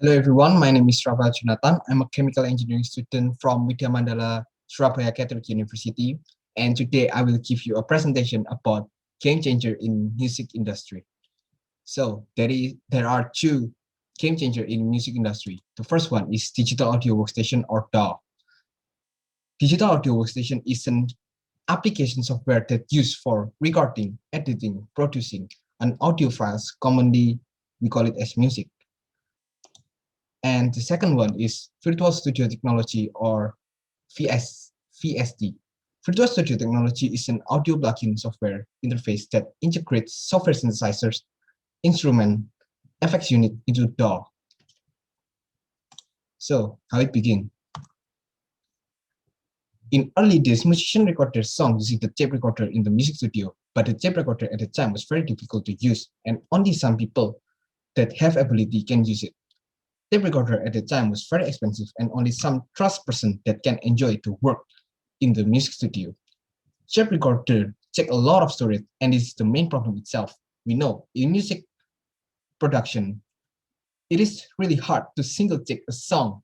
Hello everyone, my name is Rafael Jonathan. I'm a chemical engineering student from Widya Mandala Surabaya Catholic University, and today I will give you a presentation about game changer in music industry. So there are two game changer in music industry. The first one is digital audio workstation or DAW. Digital audio workstation is an application software that used for recording, editing, producing, and audio files. Commonly, we call it as music. And the second one is Virtual Studio Technology or VST. Virtual Studio Technology is an audio plugin software interface that integrates software synthesizers, instrument, effects unit into DAW. So, how it begins? In early days, musicians recorded songs using the tape recorder in the music studio, but the tape recorder at the time was very difficult to use, and only some people that have ability can use it. Tape recorder at the time was very expensive and only some trust person that can enjoy to work in the music studio. Tape recorder take a lot of storage and this is the main problem itself. We know in music production, it is really hard to single take a song,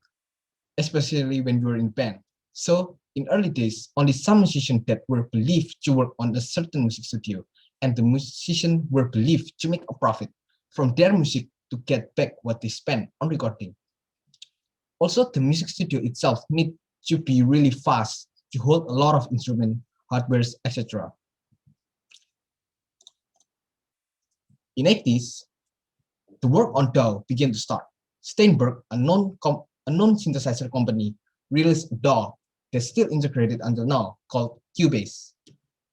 especially when you're in band. So in early days, only some musicians that were believed to work on a certain music studio and the musicians were believed to make a profit from their music to get back what they spent on recording. Also, the music studio itself needs to be really fast to hold a lot of instrument, hardwares, etc. In 80s, the work on DAW began to start. Steinberg, a known synthesizer company, released a DAW that's still integrated until now called Cubase.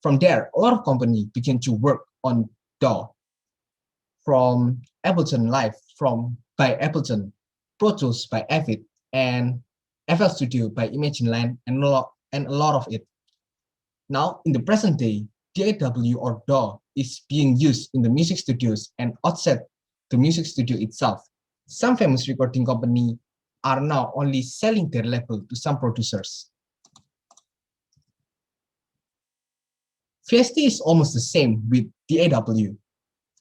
From there, a lot of companies began to work on DAW. From Ableton Live by Ableton, Pro Tools by Avid, and FL Studio by Imagine Land, and a lot of it. Now, in the present day, DAW or DAW is being used in the music studios and outside the music studio itself. Some famous recording companies are now only selling their label to some producers. VST is almost the same with DAW.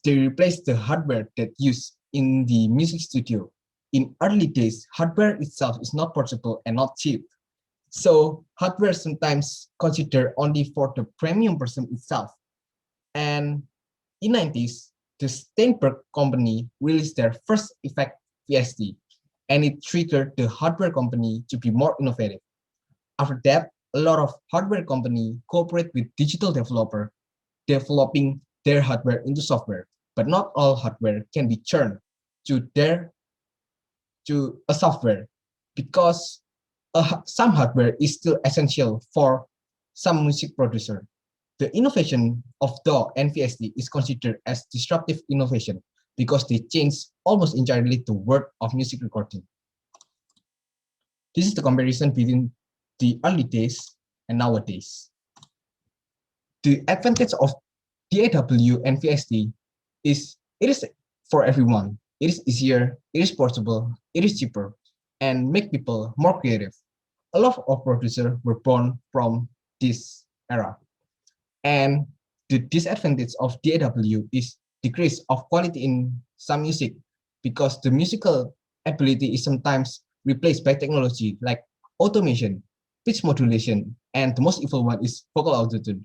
They replaced the hardware that used in the music studio. In early days, hardware itself is not portable and not cheap. So hardware sometimes considered only for the premium person itself. And in 90s, the Steinberg company released their first effect VST, and it triggered the hardware company to be more innovative. After that, a lot of hardware companies cooperate with digital developer, developing their hardware into software. But not all hardware can be turned to a software because some hardware is still essential for some music producer. The innovation of DAW and VST is considered as disruptive innovation because they change almost entirely the world of music recording. This is the comparison between the early days and nowadays. The advantage of DAW and VST is it is for everyone. It is easier, it is portable, it is cheaper, and make people more creative. A lot of producers were born from this era. And the disadvantage of DAW is decrease of quality in some music because the musical ability is sometimes replaced by technology like automation, pitch modulation, and the most evil one is vocal autotune.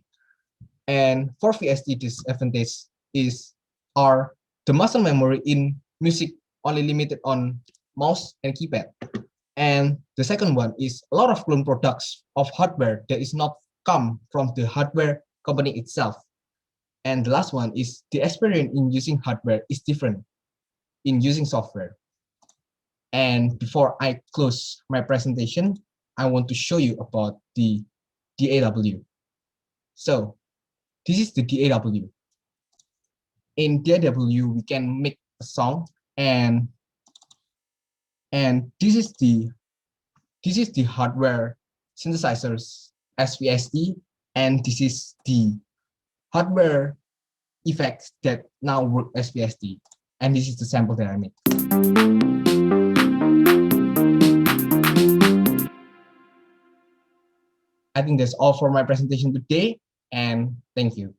And for VST, disadvantage is the muscle memory in music only limited on mouse and keypad. And the second one is a lot of clone products of hardware that is not come from the hardware company itself. And the last one is the experience in using hardware is different in using software. And before I close my presentation, I want to show you about the DAW. So this is the DAW. In DAW, we can make a song and this is the hardware synthesizers SVST, and this is the hardware effects that now work as VST, and this is the sample that I made. I think that's all for my presentation today, and thank you.